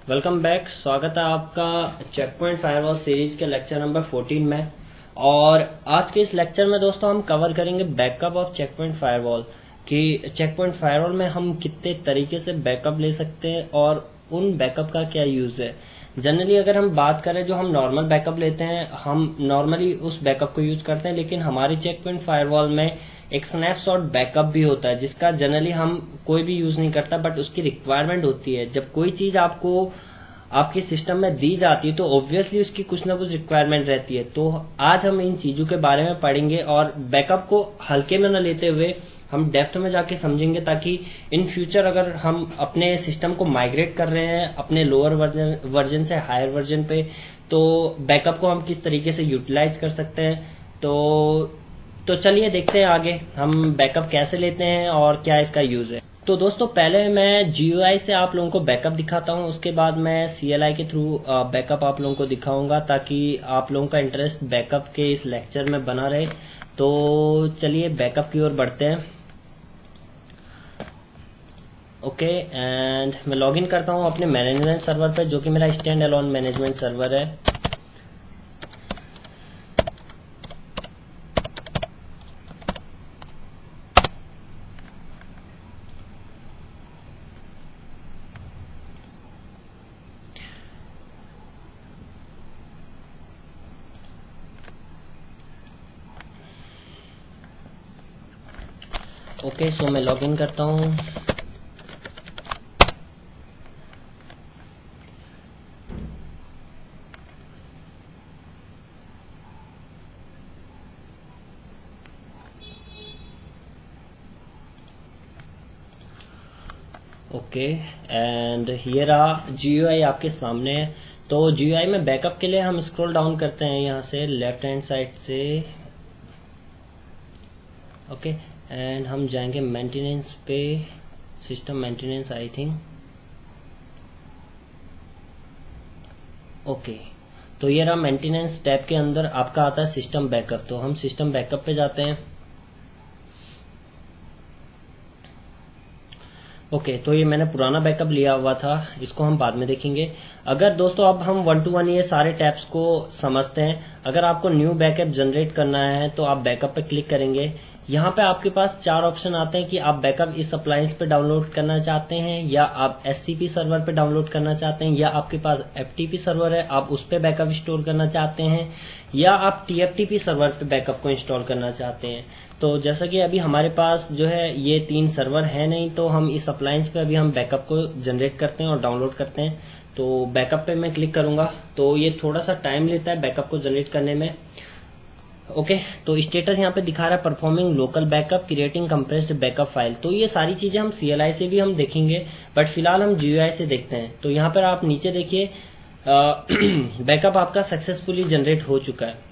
Welcome back. स्वागत है आपका चेक पॉइंट फायरवॉल सीरीज के लेक्चर नंबर 14 में। और आज के इस लेक्चर में दोस्तों हम कवर करेंगे backup of Check Point firewall कि चेक पॉइंट फायरवॉल में हम कितने तरीके से बैकअप ले सकते हैं और उन बैकअप का क्या यूज है। जनरली अगर हम बात करें, जो हम नॉर्मल बैकअप लेते हैं, हम नॉर्मली उस बैकअप को यूज करते हैं, लेकिन हमारे चेक पॉइंट फायरवॉल में एक स्नैपशॉट बैकअप भी होता है जिसका जनरली हम कोई भी यूज नहीं करता, बट उसकी रिक्वायरमेंट होती है। जब कोई चीज आपको आपके सिस्टम में दी जाती है तो ऑब्वियसली उसकी कुछ ना कुछ रिक्वायरमेंट रहती है। तो आज हम इन चीजों के बारे में पढ़ेंगे और बैकअप को हल्के में न लेते हुए हम डेप्थ में जाके समझेंगे, ताकि इन फ्यूचर अगर हम अपने सिस्टम को माइग्रेट कर रहे हैं अपने लोअर वर्जन से हायर वर्जन पे, तो बैकअप को हम किस तरीके से यूटिलाइज कर सकते हैं। तो चलिए देखते हैं आगे हम बैकअप कैसे लेते हैं और क्या इसका यूज है। तो दोस्तों पहले मैं GUI से आप लोगों को बैकअप दिखाता हूं, उसके बाद मैं CLI के थ्रू बैकअप आप लोगों को दिखाऊंगा, ताकि आप लोगों का इंटरेस्ट बैकअप के इस लेक्चर में बना रहे। तो चलिए बैकअप की ओर बढ़ते हैं। ओके, एंड मैं लॉगिन करता हूं अपने मैनेजमेंट सर्वर पे, जो कि मेरा स्टैंड अलोन मैनेजमेंट सर्वर है। ओके, सो मैं लॉगिन करता हूं। ओके, एंड ये रहा GUI आपके सामने है। तो GUI में बैकअप के लिए हम स्क्रॉल डाउन करते हैं यहाँ से लेफ्ट हैंड साइड से। ओके, एंड हम जाएंगे मेंटेनेंस पे, system maintenance I think. Okay, तो ये रहा मेंटेनेंस टैब के अंदर आपका आता है सिस्टम बैकअप। तो हम सिस्टम बैकअप पे जाते हैं। ओके, तो ये मैंने पुराना बैकअप लिया हुआ था, इसको हम बाद में देखेंगे। अगर दोस्तों अब हम 1 to 1 ये सारे टैब्स को समझते हैं। अगर आपको न्यू बैकअप जनरेट करना है तो आप बैकअप पे क्लिक करेंगे। यहाँ पे आपके पास 4 ऑप्शन आते हैं कि आप बैकअप इस अप्लायंस पे डाउनलोड करना चाहते हैं, या आप SCP सर्वर पे डाउनलोड करना चाहते हैं, या आपके पास FTP सर्वर है आप उस पे बैकअप स्टोर करना चाहते हैं, या आप TFTP सर्वर पे बैकअप को इंस्टॉल करना चाहते हैं। तो जैसा कि अभी हमारे पास जो है ये 3 सर्वर है नहीं, तो हम इस अप्लायंस पे अभी हम बैकअप को जनरेट करते हैं और डाउनलोड करते हैं। तो बैकअप पे मैं क्लिक करूंगा, तो ये थोड़ा सा टाइम लेता है बैकअप को जनरेट करने में। ओके, तो स्टेटस यहाँ पे दिखा रहा है performing local backup, creating compressed backup file. तो ये सारी चीजें हम CLI से भी हम देखेंगे, बट फिलहाल हम GUI से देखते हैं। तो यहाँ पर आप नीचे देखिए बैकअप आपका सक्सेसफुली जनरेट हो चुका है।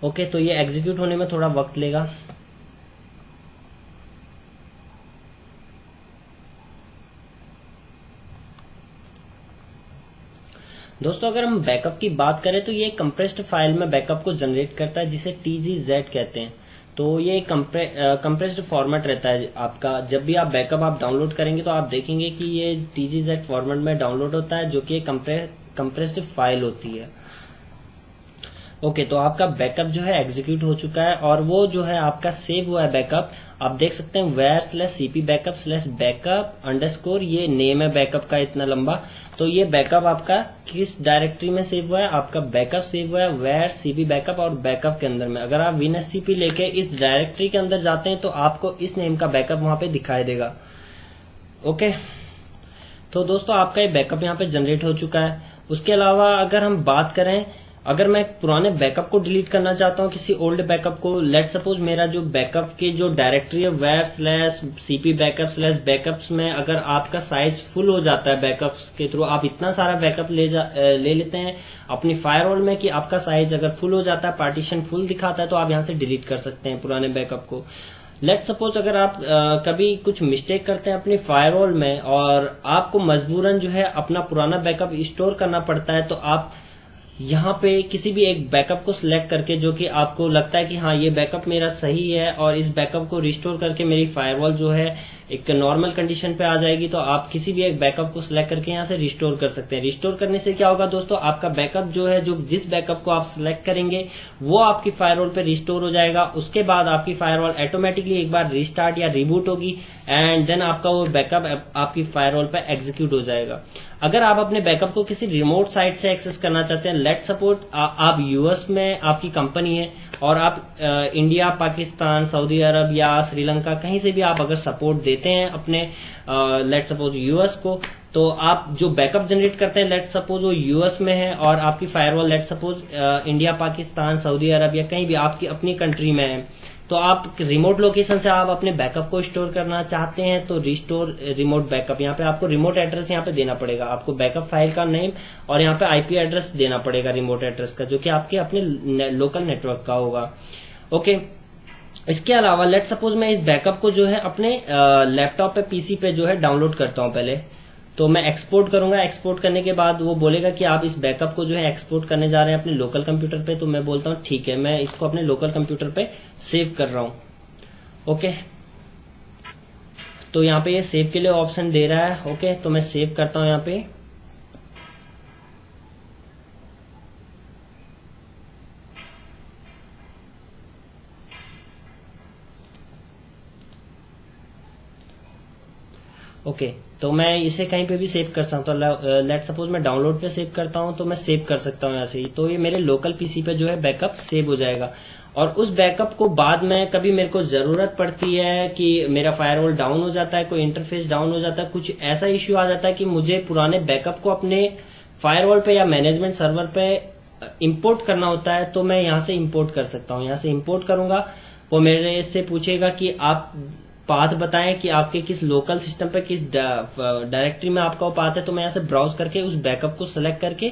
ओके, तो ये एग्जीक्यूट होने में थोड़ा वक्त लेगा। दोस्तों अगर हम बैकअप की बात करें तो ये कंप्रेस्ड फाइल में बैकअप को जनरेट करता है, जिसे TGZ कहते हैं। तो ये कंप्रेस्ड फॉर्मेट रहता है आपका। जब भी आप बैकअप आप डाउनलोड करेंगे तो आप देखेंगे कि ये TGZ फॉर्मेट में डाउनलोड होता है, जो कि कंप्रेस्ड फाइल होती है। ओके, तो आपका बैकअप जो है एग्जीक्यूट हो चुका है, और वो जो है आपका सेव हुआ है बैकअप। आप देख सकते हैं where/cp backup/backup_, ये नेम है बैकअप का इतना लंबा। तो ये बैकअप आपका किस डायरेक्टरी में सेव हुआ है, आपका बैकअप सेव हुआ है where/cp backup और बैकअप के अंदर में। अगर आप WinSCP लेके इस डायरेक्टरी के अंदर जाते हैं तो आपको इस नेम का बैकअप वहां पे दिखाई देगा। ओके, तो दोस्तों आपका ये बैकअप यहाँ पे जनरेट हो चुका है। उसके अलावा अगर हम बात करें, अगर मैं पुराने बैकअप को डिलीट करना चाहता हूं, किसी ओल्ड बैकअप को, लेट सपोज मेरा जो बैकअप के जो डायरेक्टरी है where/cp backup/backups में अगर आपका साइज फुल हो जाता है बैकअप्स के थ्रू, आप इतना सारा बैकअप ले लेते हैं अपनी फायरवॉल में कि आपका साइज अगर फुल हो जाता है, पार्टीशन फुल दिखाता है, तो आप यहां से डिलीट कर सकते हैं पुराने बैकअप को। लेट सपोज अगर आप कभी कुछ मिस्टेक करते हैं अपनी फायरवॉल में और आपको मजबूरन जो है अपना पुराना बैकअप स्टोर करना पड़ता है, तो आप यहाँ पे किसी भी एक बैकअप को सिलेक्ट करके जो कि आपको लगता है कि हाँ ये बैकअप मेरा सही है और इस बैकअप को रिस्टोर करके मेरी फायरवॉल जो है एक नॉर्मल कंडीशन पे आ जाएगी, तो आप किसी भी एक बैकअप को सिलेक्ट करके यहाँ से रिस्टोर कर सकते हैं। रिस्टोर करने से क्या होगा दोस्तों, आपका बैकअप जो है, जो जिस बैकअप को आप सिलेक्ट करेंगे वो आपकी फायरवॉल पे रिस्टोर हो जाएगा। उसके बाद आपकी फायरवॉल ऑटोमेटिकली एक बार रिस्टार्ट या रिबूट होगी एंड देन आपका वो बैकअप आपकी फायरवॉल पे एग्जीक्यूट हो जाएगा। अगर आप अपने बैकअप को किसी रिमोट साइट से एक्सेस करना चाहते हैं, लेट सपोज आप यूएस में आपकी कंपनी है और आप इंडिया, पाकिस्तान, सऊदी अरब या श्रीलंका कहीं से भी आप अगर सपोर्ट देते हैं अपने लेट सपोज यूएस को, तो आप जो बैकअप जनरेट करते हैं लेट सपोज वो यूएस में है और आपकी firewall let suppose India, Pakistan, Saudi Arab या कहीं भी आपकी अपनी कंट्री में है, तो आप रिमोट लोकेशन से आप अपने बैकअप को स्टोर करना चाहते हैं तो रिस्टोर रिमोट बैकअप, यहाँ पे आपको रिमोट एड्रेस यहाँ पे देना पड़ेगा, आपको बैकअप फाइल का नेम और यहाँ पे आईपी एड्रेस देना पड़ेगा रिमोट एड्रेस का, जो कि आपके अपने लोकल नेटवर्क का होगा। ओके, इसके अलावा लेट सपोज मैं इस बैकअप को जो है अपने लैपटॉप पे, पीसी पे जो है डाउनलोड करता हूँ पहले, तो मैं एक्सपोर्ट करूंगा। एक्सपोर्ट करने के बाद वो बोलेगा कि आप इस बैकअप को जो है एक्सपोर्ट करने जा रहे हैं अपने लोकल कंप्यूटर पे, तो मैं बोलता हूँ ठीक है, मैं इसको अपने लोकल कंप्यूटर पे सेव कर रहा हूँ। ओके, तो यहाँ पे ये सेव के लिए ऑप्शन दे रहा है। ओके, तो मैं सेव करता हूँ यहाँ पे। ओके, तो मैं इसे कहीं पे भी सेव कर सकता हूँ। लेट सपोज मैं डाउनलोड पे सेव करता हूँ तो मैं सेव कर सकता हूँ यहाँ से ही, तो ये मेरे लोकल पीसी पे जो है बैकअप सेव हो जाएगा। और उस बैकअप को बाद में कभी मेरे को जरूरत पड़ती है कि मेरा फायरवॉल डाउन हो जाता है, कोई इंटरफेस डाउन हो जाता है, कुछ ऐसा इश्यू आ जाता है कि मुझे पुराने बैकअप को अपने फायरवॉल पे या मैनेजमेंट सर्वर पे इंपोर्ट करना होता है, तो मैं यहाँ से इंपोर्ट कर सकता हूँ। यहाँ से इंपोर्ट करूंगा, वो मेरे से पूछेगा कि आप पाथ बताएं कि आपके किस लोकल सिस्टम पे किस डायरेक्टरी में आपका वो पाथ है, तो मैं यहाँ से ब्राउज करके उस बैकअप को सिलेक्ट करके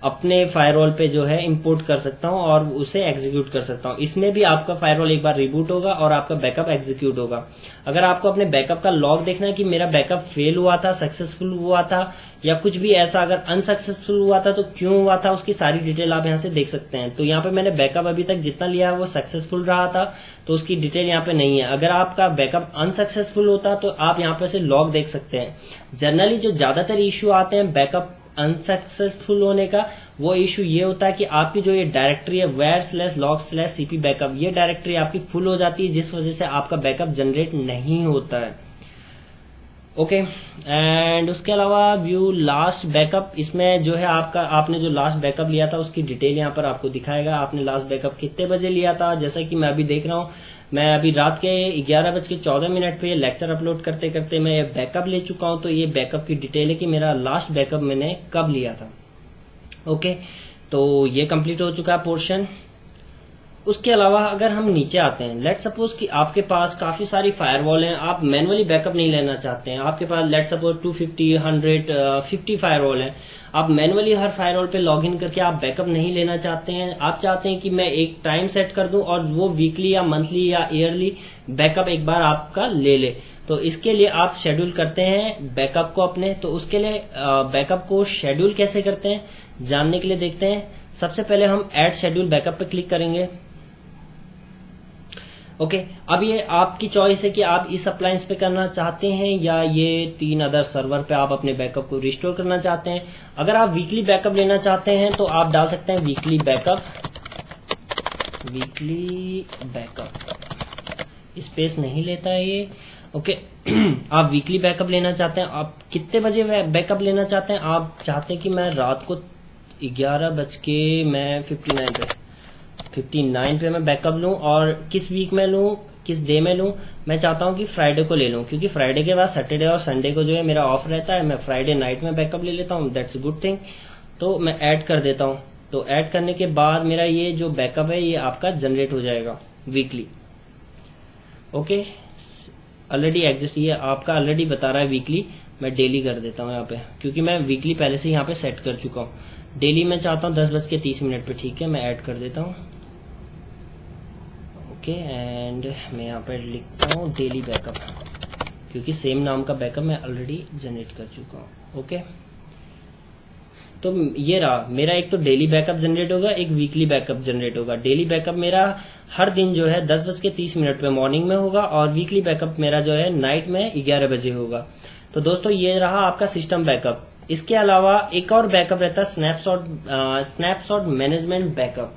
अपने फायरवॉल पे जो है इंपोर्ट कर सकता हूँ और उसे एग्जीक्यूट कर सकता हूँ। इसमें भी आपका फायरवॉल एक बार रिबूट होगा और आपका बैकअप एग्जीक्यूट होगा। अगर आपको अपने बैकअप का लॉग देखना है कि मेरा बैकअप फेल हुआ था, सक्सेसफुल हुआ था या कुछ भी ऐसा, अगर अनसक्सेसफुल हुआ था तो क्यों हुआ था, उसकी सारी डिटेल आप यहाँ से देख सकते हैं। तो यहाँ पे मैंने बैकअप अभी तक जितना लिया है वो सक्सेसफुल रहा था, तो उसकी डिटेल यहाँ पे नहीं है। अगर आपका बैकअप अनसक्सेसफुल होता तो आप यहाँ पे से लॉग देख सकते हैं। जनरली जो ज्यादातर इश्यू आते हैं बैकअप अनसक्सेसफुल होने का, वो इश्यू ये होता है कि आपकी जो ये डायरेक्टरी है var/log/cp बैकअप, ये डायरेक्टरी आपकी फुल हो जाती है, जिस वजह से आपका बैकअप जनरेट नहीं होता है। ओके, एंड उसके अलावा व्यू लास्ट बैकअप, इसमें जो है आपका आपने जो लास्ट बैकअप लिया था उसकी डिटेल यहाँ पर आपको दिखाएगा। आपने लास्ट बैकअप कितने बजे लिया था, जैसा कि मैं अभी देख रहा हूँ, मैं अभी रात के 11:14 पे लेक्चर अपलोड करते करते मैं ये बैकअप ले चुका हूँ। तो ये बैकअप की डिटेल है कि मेरा लास्ट बैकअप मैंने कब लिया था। ओके, तो ये कंप्लीट हो चुका है पोर्शन। उसके अलावा अगर हम नीचे आते हैं, लेट सपोज कि आपके पास काफी सारी फायरवॉल हैं, आप मैनुअली बैकअप नहीं लेना चाहते हैं, आपके पास लेट सपोज 250, 100, 50 फायरवॉल हैं, आप मैनुअली हर फायरवॉल पे लॉगिन करके आप बैकअप नहीं लेना चाहते हैं। आप चाहते हैं कि मैं एक टाइम सेट कर दूं और वो वीकली या मंथली या ईयरली बैकअप एक बार आपका ले ले, तो इसके लिए आप शेड्यूल करते हैं बैकअप को अपने। तो उसके लिए बैकअप को शेड्यूल कैसे करते हैं जानने के लिए देखते हैं। सबसे पहले हम ऐड शेड्यूल बैकअप पे क्लिक करेंगे। ओके, अब ये आपकी चॉइस है कि आप इस अप्लायंस पे करना चाहते हैं या ये 3 अदर सर्वर पे आप अपने बैकअप को रिस्टोर करना चाहते हैं। अगर आप वीकली बैकअप लेना चाहते हैं तो आप डाल सकते हैं वीकली बैकअप, स्पेस नहीं लेता है ये। ओके, आप वीकली बैकअप लेना चाहते हैं, आप कितने बजे बैकअप लेना चाहते हैं, आप चाहते हैं कि मैं रात को 11:59 पे मैं बैकअप लूं और किस वीक में लूं, किस डे में लूं, मैं चाहता हूं कि फ्राइडे को ले लूं, क्योंकि फ्राइडे के बाद सैटरडे और संडे को जो है मेरा ऑफ रहता है। मैं फ्राइडे नाइट में बैकअप ले लेता हूं, दैट्स गुड थिंग। तो मैं ऐड कर देता हूं। तो ऐड करने के बाद मेरा ये जो बैकअप है ये आपका जनरेट हो जाएगा वीकली। ओके, ऑलरेडी एग्जिस्ट, ये आपका ऑलरेडी बता रहा है वीकली, मैं डेली कर देता हूँ यहाँ पे, क्योंकि मैं वीकली पहले से यहाँ पे सेट कर चुका हूँ। डेली मैं चाहता हूँ 10:30 पे, ठीक है, मैं ऐड कर देता हूँ। ओके, एंड मैं यहाँ पे लिखता हूँ डेली बैकअप, क्योंकि सेम नाम का बैकअप मैं ऑलरेडी जनरेट कर चुका हूँ। ओके, तो ये रहा मेरा, एक तो डेली बैकअप जनरेट होगा, एक वीकली बैकअप जनरेट होगा। डेली बैकअप मेरा हर दिन जो है 10:30 पे मॉर्निंग में होगा, और वीकली बैकअप मेरा जो है नाइट में 11 बजे होगा। तो दोस्तों ये रहा आपका सिस्टम बैकअप। इसके अलावा एक और बैकअप रहता है स्नैपशॉट मैनेजमेंट बैकअप।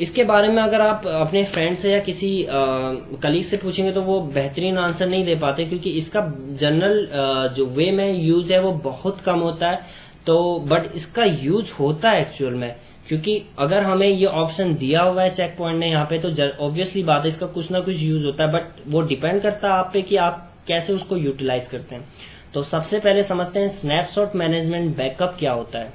इसके बारे में अगर आप अपने फ्रेंड से या किसी कलीग से पूछेंगे तो वो बेहतरीन आंसर नहीं दे पाते, क्योंकि इसका जनरल जो वे में यूज है वो बहुत कम होता है। तो बट इसका यूज होता है एक्चुअल में, क्योंकि अगर हमें ये ऑप्शन दिया हुआ है चेक पॉइंट ने यहाँ पे, तो ऑब्वियसली बात है इसका कुछ ना कुछ यूज होता है, बट वो डिपेंड करता है आप पे कि आप कैसे उसको यूटिलाइज करते हैं। तो सबसे पहले समझते हैं स्नैपशॉट मैनेजमेंट बैकअप क्या होता है।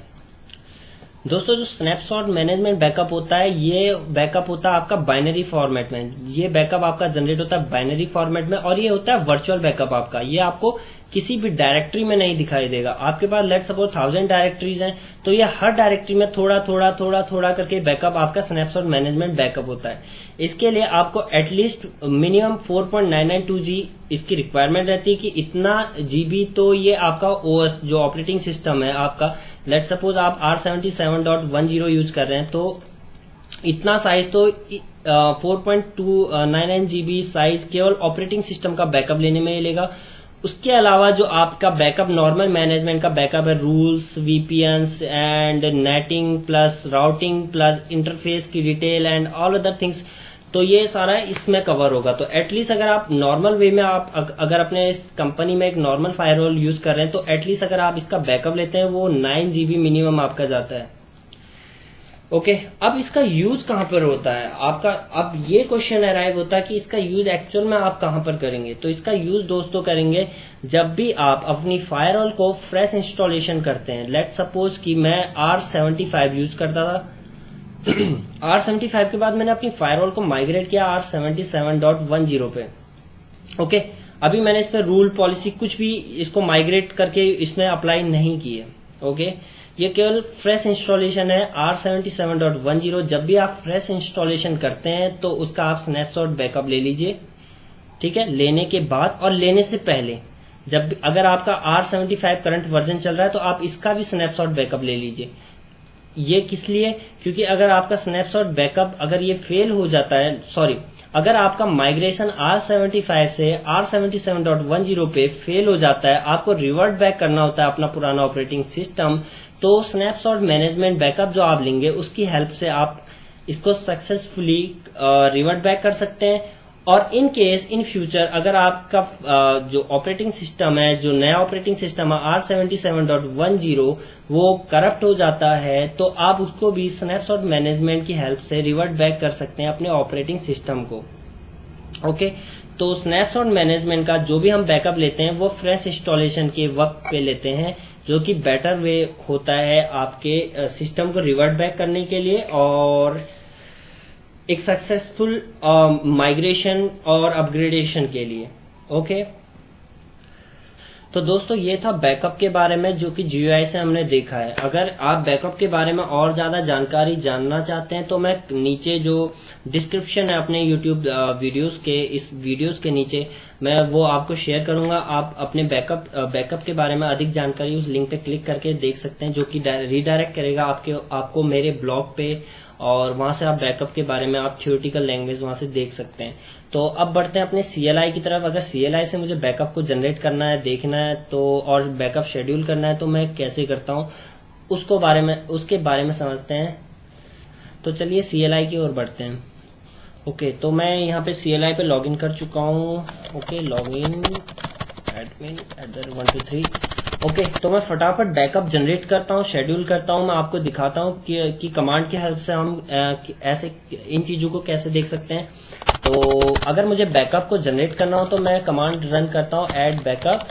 दोस्तों जो स्नैपशॉट मैनेजमेंट बैकअप होता है, ये बैकअप होता है आपका बाइनरी फॉर्मेट में। ये बैकअप आपका जनरेट होता है बाइनरी फॉर्मेट में, और ये होता है वर्चुअल बैकअप आपका। ये आपको किसी भी डायरेक्टरी में नहीं दिखाई देगा। आपके पास लेट्स सपोज 1000 डायरेक्टरीज हैं, तो ये हर डायरेक्टरी में थोड़ा थोड़ा थोड़ा थोड़ा करके बैकअप आपका स्नैपशॉट मैनेजमेंट बैकअप होता है। इसके लिए आपको एटलीस्ट मिनिमम 4.992 इसकी रिक्वायरमेंट रहती है कि इतना जीबी। तो ये आपका ओएस जो ऑपरेटिंग सिस्टम है आपका, लेट्स सपोज आप R77.10 यूज कर रहे हैं, तो इतना साइज तो 4.299 जीबी साइज केवल ऑपरेटिंग सिस्टम का बैकअप लेने में ही लेगा। उसके अलावा जो आपका बैकअप नॉर्मल मैनेजमेंट का बैकअप है, rules, VPNs and netting plus routing plus interface की detail and all other things, तो ये सारा इसमें कवर होगा। तो एटलीस्ट अगर आप नॉर्मल वे में आप अगर अपने इस कंपनी में एक नॉर्मल फायरवॉल यूज कर रहे हैं, तो एटलीस्ट अगर आप इसका बैकअप लेते हैं वो 9 जीबी मिनिमम आपका जाता है। ओके, अब इसका यूज कहां पर होता है आपका? अब ये क्वेश्चन अराइव होता है कि इसका यूज एक्चुअल में आप कहां पर करेंगे। तो इसका यूज दोस्तों करेंगे जब भी आप अपनी फायरवॉल को फ्रेश इंस्टॉलेशन करते हैं। लेट्स सपोज कि मैं R75 यूज करता था। R75 के बाद मैंने अपनी फायरवॉल को माइग्रेट किया R77.10 पे। ओके, अभी मैंने इस पे रूल पॉलिसी कुछ भी इसको माइग्रेट करके इसमें अप्लाई नहीं किए। ओके, ये केवल फ्रेश इंस्टॉलेशन है R77.10। जब भी आप फ्रेश इंस्टॉलेशन करते हैं तो उसका आप स्नैपशॉट बैकअप ले लीजिए, ठीक है। लेने के बाद और लेने से पहले, जब अगर आपका R75 करंट वर्जन चल रहा है तो आप इसका भी स्नैपशॉट बैकअप ले लीजिए। ये किस लिए? क्योंकि अगर आपका स्नैपशॉट बैकअप अगर ये फेल हो जाता है, अगर आपका माइग्रेशन R75 से R77.10 पे फेल हो जाता है, आपको रिवर्ट बैक करना होता है अपना पुराना ऑपरेटिंग सिस्टम, तो स्नैपशॉट मैनेजमेंट बैकअप जो आप लेंगे उसकी हेल्प से आप इसको सक्सेसफुली रिवर्ट बैक कर सकते हैं। और इन केस इन फ्यूचर अगर आपका जो ऑपरेटिंग सिस्टम है, जो नया ऑपरेटिंग सिस्टम है R77.10 वो करप्ट हो जाता है, तो आप उसको भी स्नैपशॉट मैनेजमेंट की हेल्प से रिवर्ट बैक कर सकते हैं अपने ऑपरेटिंग सिस्टम को। ओके, तो स्नैपशॉट मैनेजमेंट का जो भी हम बैकअप लेते हैं वो फ्रेश इंस्टॉलेशन के वक्त पे लेते हैं, जो कि बेटर वे होता है आपके सिस्टम को रिवर्ट बैक करने के लिए और एक सक्सेसफुल माइग्रेशन और अपग्रेडेशन के लिए। ओके, तो दोस्तों ये था बैकअप के बारे में जो कि GUI से हमने देखा है। अगर आप बैकअप के बारे में और ज्यादा जानकारी जानना चाहते हैं तो मैं नीचे जो डिस्क्रिप्शन है अपने YouTube वीडियोस के, इस वीडियोस के नीचे मैं वो आपको शेयर करूंगा। आप अपने बैकअप के बारे में अधिक जानकारी उस लिंक पे क्लिक करके देख सकते हैं, जो कि रीडायरेक्ट करेगा आपको मेरे ब्लॉग पे, और वहां से आप बैकअप के बारे में आप थियोरेटिकल लैंग्वेज वहां से देख सकते हैं। तो अब बढ़ते हैं अपने CLI की तरफ। अगर CLI से मुझे बैकअप को जनरेट करना है, देखना है तो, और बैकअप शेड्यूल करना है तो मैं कैसे करता हूँ उसके बारे में समझते हैं। तो चलिए CLI की ओर बढ़ते हैं। ओके, तो मैं यहाँ पे CLI पे लॉगिन कर चुका हूँ। Okay, login admin @123। ओके, तो मैं फटाफट बैकअप जनरेट करता हूँ, शेड्यूल करता हूँ। मैं आपको दिखाता हूँ कि कमांड की हेल्प से हम ऐसे इन चीजों को कैसे देख सकते हैं। तो अगर मुझे बैकअप को जनरेट करना हो तो मैं कमांड रन करता हूँ ऐड बैकअप,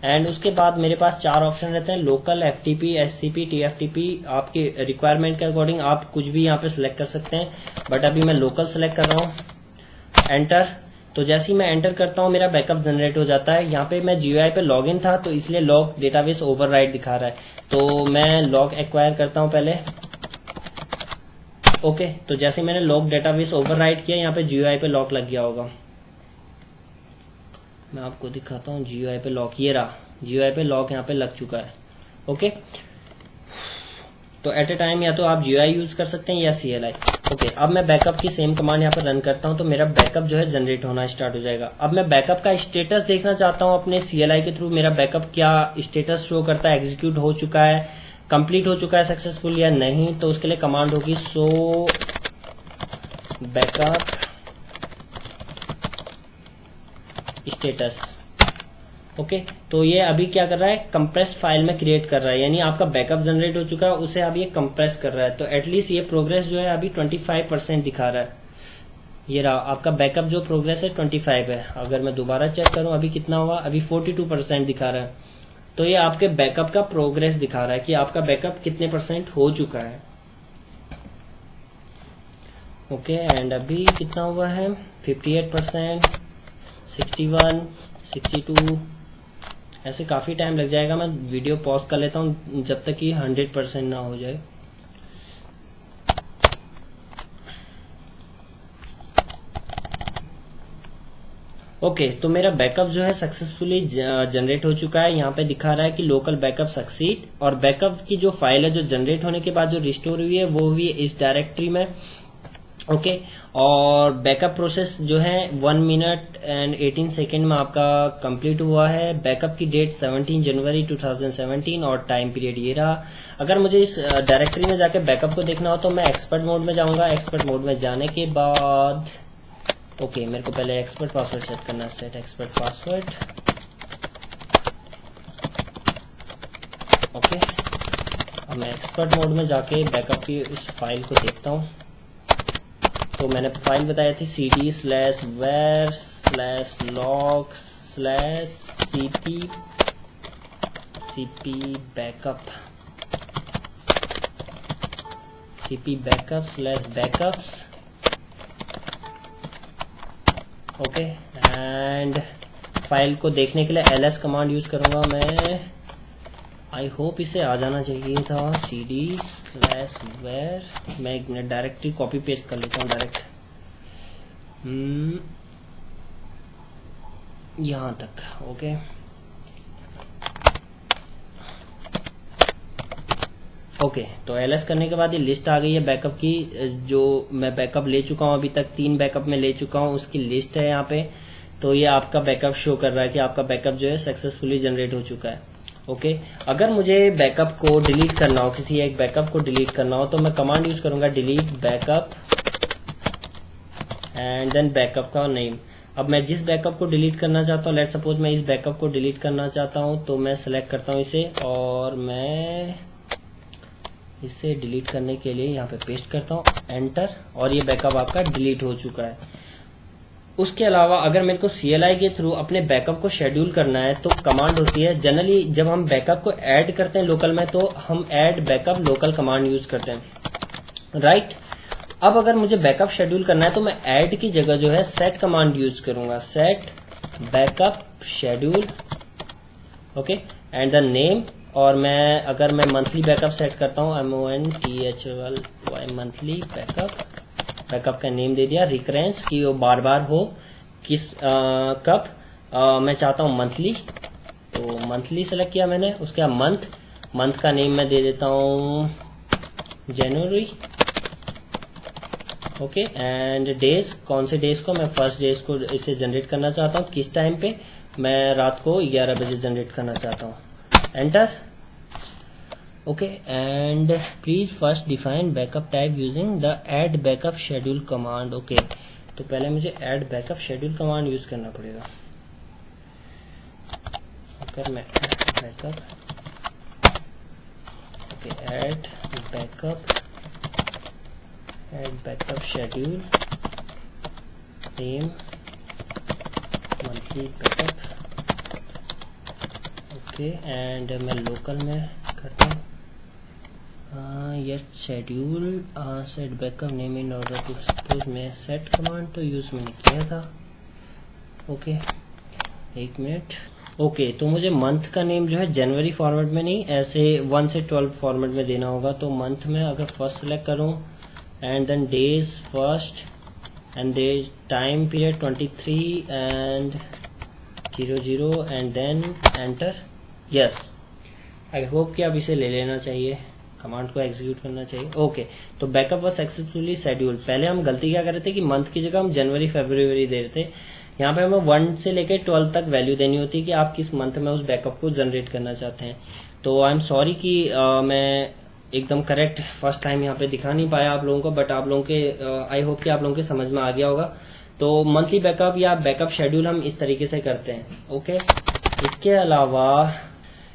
एंड उसके बाद मेरे पास 4 ऑप्शन रहते हैं, लोकल, FTP, SCP, TFTP। आपकी रिक्वायरमेंट के अकॉर्डिंग आप कुछ भी यहाँ पे सिलेक्ट कर सकते हैं, बट अभी मैं लोकल सिलेक्ट कर रहा हूँ। एंटर। तो जैसे ही मैं एंटर करता हूँ मेरा बैकअप जनरेट हो जाता है। यहाँ पे मैं GUI पे लॉगिन था तो इसलिए लॉग डेटाबेस ओवरराइड दिखा रहा है, तो मैं लॉग एक्वायर करता हूँ पहले। ओके, तो जैसे मैंने लॉग डेटाबेस ओवरराइड किया, यहाँ पे GUI पे लॉक लग गया होगा। मैं आपको दिखाता हूँ GUI पे लॉक, ये रहा GUI पे लॉक यहाँ पे लग चुका है। ओके, तो एट ए टाइम या तो आप GUI यूज कर सकते हैं या CLI। ओके, अब मैं बैकअप की सेम कमांड यहाँ पर रन करता हूँ तो मेरा बैकअप जो है जनरेट होना स्टार्ट हो जाएगा। अब मैं बैकअप का स्टेटस देखना चाहता हूँ अपने CLI के थ्रू, मेरा बैकअप क्या स्टेटस शो करता है, एग्जीक्यूट हो चुका है, कंप्लीट हो चुका है सक्सेसफुल या नहीं। तो उसके लिए कमांड होगी शो बैकअप स्टेटस। ओके, तो ये अभी क्या कर रहा है, कंप्रेस फाइल में क्रिएट कर रहा है, यानी आपका बैकअप जनरेट हो चुका है, उसे अब ये कंप्रेस कर रहा है। तो एटलीस्ट ये प्रोग्रेस जो है अभी 25% दिखा रहा है। ये रहा आपका बैकअप जो प्रोग्रेस है 25 है। अगर मैं दोबारा चेक करूं अभी कितना हुआ, अभी 42% दिखा रहा है। तो ये आपके बैकअप का प्रोग्रेस दिखा रहा है कि आपका बैकअप कितने % हो चुका है। ओके, एंड अभी कितना हुआ है, 58%, 61, 62, ऐसे काफी टाइम लग जाएगा। मैं वीडियो पॉज कर लेता हूं जब तक कि 100% ना हो जाए। ओके, तो मेरा बैकअप जो है सक्सेसफुली जनरेट हो चुका है। यहाँ पे दिखा रहा है कि लोकल बैकअप सक्सीड, और बैकअप की जो फाइल है जो जनरेट होने के बाद जो रिस्टोर हुई है वो हुई इस डायरेक्टरी में। ओके, और बैकअप प्रोसेस जो है 1 मिनट एंड 18 सेकेंड में आपका कंप्लीट हुआ है। बैकअप की डेट 17 जनवरी 2017 और टाइम पीरियड ये रहा। अगर मुझे इस डायरेक्टरी में जाके बैकअप को देखना हो तो मैं एक्सपर्ट मोड में जाऊंगा। एक्सपर्ट मोड में जाने के बाद ओके, मेरे को पहले एक्सपर्ट पासवर्ड सेट करना है। Set expert password. ओके, अब मैं एक्सपर्ट मोड में जाके बैकअप की उस फाइल को देखता हूँ। तो मैंने फाइल बताया थी cd/var/log/cp backup/backups। Okay, and file को देखने के लिए ls कमांड यूज करूंगा मैं। आई होप इसे आ जाना चाहिए था। cd/var, मैं एक डायरेक्टली कॉपी पेस्ट कर लेता हूँ डायरेक्ट यहाँ तक। ओके, ओके, तो ls करने के बाद ये लिस्ट आ गई है बैकअप की। जो मैं बैकअप ले चुका हूँ, अभी तक 3 बैकअप में ले चुका हूँ, उसकी लिस्ट है यहाँ पे। तो ये आपका बैकअप शो कर रहा है कि आपका बैकअप जो है सक्सेसफुली जनरेट हो चुका है। ओके, अगर मुझे बैकअप को डिलीट करना हो, किसी एक बैकअप को डिलीट करना हो, तो मैं कमांड यूज करूंगा delete backup and then backup का नेम। अब मैं जिस बैकअप को डिलीट करना चाहता हूँ, लेट सपोज मैं इस बैकअप को डिलीट करना चाहता हूँ, तो मैं सेलेक्ट करता हूँ इसे और मैं इसे डिलीट करने के लिए यहाँ पे पेस्ट करता हूँ, एंटर, और ये बैकअप आपका डिलीट हो चुका है। उसके अलावा अगर मेरे को CLI के थ्रू अपने बैकअप को शेड्यूल करना है तो कमांड होती है, जनरली जब हम बैकअप को ऐड करते हैं लोकल में तो हम add backup local command use करते हैं, राइट। अब अगर मुझे बैकअप शेड्यूल करना है तो मैं ऐड की जगह जो है सेट कमांड यूज करूंगा, set backup schedule. Okay, and the name, और मैं अगर मैं मंथली बैकअप सेट करता हूँ MONTHLY मंथली बैकअप, बैकअप का नेम दे दिया, रिकरेंस की वो बार बार हो, किस कब मैं चाहता हूँ मंथली, तो मंथली सेलेक्ट किया मैंने। उसके बाद मंथ का नेम मैं दे देता हूँ जनवरी। ओके, एंड डेज, कौन से डेज को, मैं फर्स्ट डेज को इसे जनरेट करना चाहता हूँ, किस टाइम पे, मैं रात को 11 बजे जनरेट करना चाहता हूँ, enter. Okay, and please first define backup type using the add backup schedule command. Okay, तो पहले मुझे add backup schedule command use करना पड़ेगा। अगर मैं backup, okay, add backup schedule name monthly backup. Okay, and मैं लोकल में करता हूँ yes schedule set backup name in order to suppose, मैं सेट कमांड तो यूज मैंने किया था। ओके, एक मिनट। ओके, तो मुझे मंथ का नेम जो है जनवरी फॉर्मेट में नहीं, ऐसे 1 से 12 फॉर्मेट में देना होगा। तो मंथ में अगर फर्स्ट सेलेक्ट करूँ and then days first and days time period 23 and 00 and then enter. Yes, I hope कि अब इसे ले लेना चाहिए कमांड को एग्जीक्यूट करना चाहिए। ओके, तो बैकअप वाज सक्सेसफुली शेड्यूल्ड। पहले हम गलती क्या कर रहे थे कि मंथ की जगह हम जनवरी फरवरी दे रहे थे। यहाँ पे हमें 1 से लेकर 12 तक वैल्यू देनी होती है कि आप किस मंथ में उस बैकअप को जनरेट करना चाहते हैं। तो आई एम सॉरी कि मैं एकदम करेक्ट फर्स्ट टाइम यहाँ पे दिखा नहीं पाया आप लोगों को, बट आप लोगों के आई होप कि आप लोगों के समझ में आ गया होगा। तो मंथली बैकअप या बैकअप शेड्यूल हम इस तरीके से करते हैं। ओके,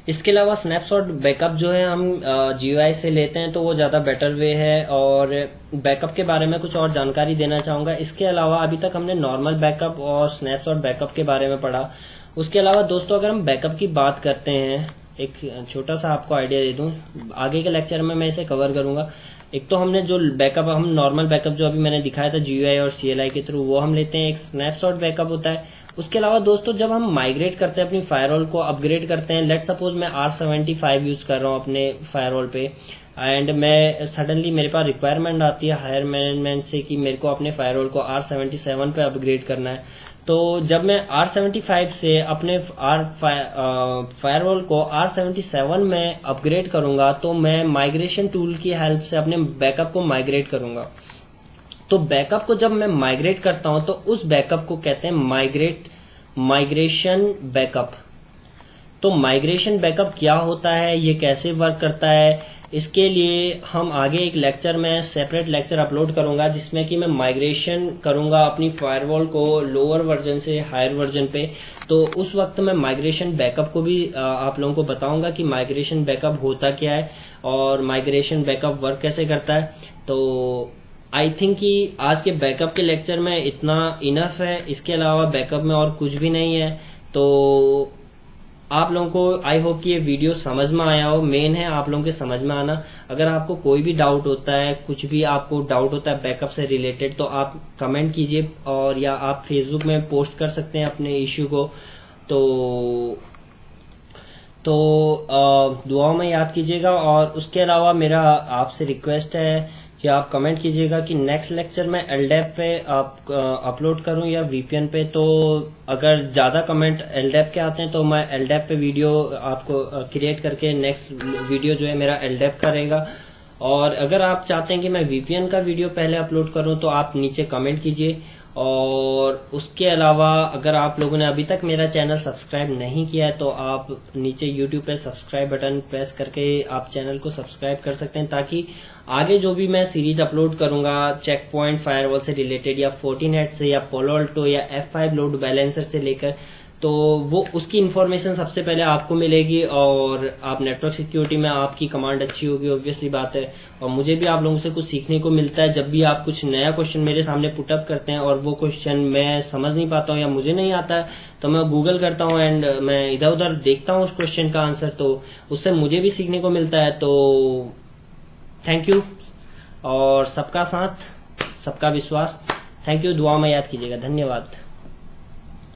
इसके अलावा स्नैपशॉट बैकअप जो है हम GUI से लेते हैं, तो वो ज्यादा बेटर वे है। और बैकअप के बारे में कुछ और जानकारी देना चाहूंगा। इसके अलावा अभी तक हमने नॉर्मल बैकअप और स्नैपशॉट बैकअप के बारे में पढ़ा। उसके अलावा दोस्तों अगर हम बैकअप की बात करते हैं, एक छोटा सा आपको आइडिया दे दूं, आगे के लेक्चर में मैं इसे कवर करूंगा। एक तो हमने जो बैकअप, हम नॉर्मल बैकअप जो अभी मैंने दिखाया था GUI और CLI के थ्रू, वो हम लेते हैं। एक स्नैपशॉट बैकअप होता है। उसके अलावा दोस्तों जब हम माइग्रेट करते हैं, अपनी फायरवॉल को अपग्रेड करते हैं, लेट सपोज मैं R75 यूज कर रहा हूँ अपने फायरवॉल पे, एंड मैं सडनली मेरे पास रिक्वायरमेंट आती है हायर मैनेजमेंट से कि मेरे को अपने फायरवॉल को R77 पे अपग्रेड करना है। तो जब मैं R75 से अपने फायरवॉल को R77 में अपग्रेड करूंगा, तो मैं माइग्रेशन टूल की हेल्प से अपने बैकअप को माइग्रेट करूंगा। तो बैकअप को जब मैं माइग्रेट करता हूं, तो उस बैकअप को कहते हैं माइग्रेशन बैकअप। तो माइग्रेशन बैकअप क्या होता है, ये कैसे वर्क करता है, इसके लिए हम आगे एक लेक्चर में सेपरेट लेक्चर अपलोड करूंगा, जिसमें कि मैं माइग्रेशन करूंगा अपनी फायरवॉल को लोअर वर्जन से हायर वर्जन पे। तो उस वक्त मैं माइग्रेशन बैकअप को भी आप लोगों को बताऊंगा कि माइग्रेशन बैकअप होता क्या है और माइग्रेशन बैकअप वर्क कैसे करता है। तो आई थिंक कि आज के बैकअप के लेक्चर में इतना इनफ है। इसके अलावा बैकअप में और कुछ भी नहीं है। तो आप लोगों को आई होप कि ये वीडियो समझ में आया हो। मेन है आप लोगों के समझ में आना। अगर आपको कोई भी डाउट होता है, कुछ भी आपको डाउट होता है बैकअप से रिलेटेड, तो आप कमेंट कीजिए और या आप फेसबुक में पोस्ट कर सकते हैं अपने इश्यू को। तो दुआओं में याद कीजिएगा। और उसके अलावा मेरा आपसे रिक्वेस्ट है कि आप कमेंट कीजिएगा कि नेक्स्ट लेक्चर में LDAP पे आप अपलोड करूं या VPN पे। तो अगर ज्यादा कमेंट LDAP के आते हैं तो मैं LDAP पे वीडियो आपको क्रिएट करके नेक्स्ट वीडियो जो है मेरा LDAP का रहेगा। और अगर आप चाहते हैं कि मैं VPN का वीडियो पहले अपलोड करूं, तो आप नीचे कमेंट कीजिए। और उसके अलावा अगर आप लोगों ने अभी तक मेरा चैनल सब्सक्राइब नहीं किया है, तो आप नीचे YouTube पे सब्सक्राइब बटन प्रेस करके आप चैनल को सब्सक्राइब कर सकते हैं, ताकि आगे जो भी मैं सीरीज अपलोड करूंगा चेक पॉइंट फायरवॉल से रिलेटेड या फोर्टिनेट से या पोलो अल्टो या F5 लोड बैलेंसर से लेकर, तो वो उसकी इन्फॉर्मेशन सबसे पहले आपको मिलेगी। और आप नेटवर्क सिक्योरिटी में आपकी कमांड अच्छी होगी, ऑब्वियसली बात है। और मुझे भी आप लोगों से कुछ सीखने को मिलता है जब भी आप कुछ नया क्वेश्चन मेरे सामने पुटअप करते हैं और वो क्वेश्चन मैं समझ नहीं पाता हूँ या मुझे नहीं आता है, तो मैं गूगल करता हूँ एंड मैं इधर उधर देखता हूँ उस क्वेश्चन का आंसर, तो उससे मुझे भी सीखने को मिलता है। तो थैंक यू। और सबका साथ सबका विश्वास। Thank you. दुआ में याद कीजिएगा। धन्यवाद।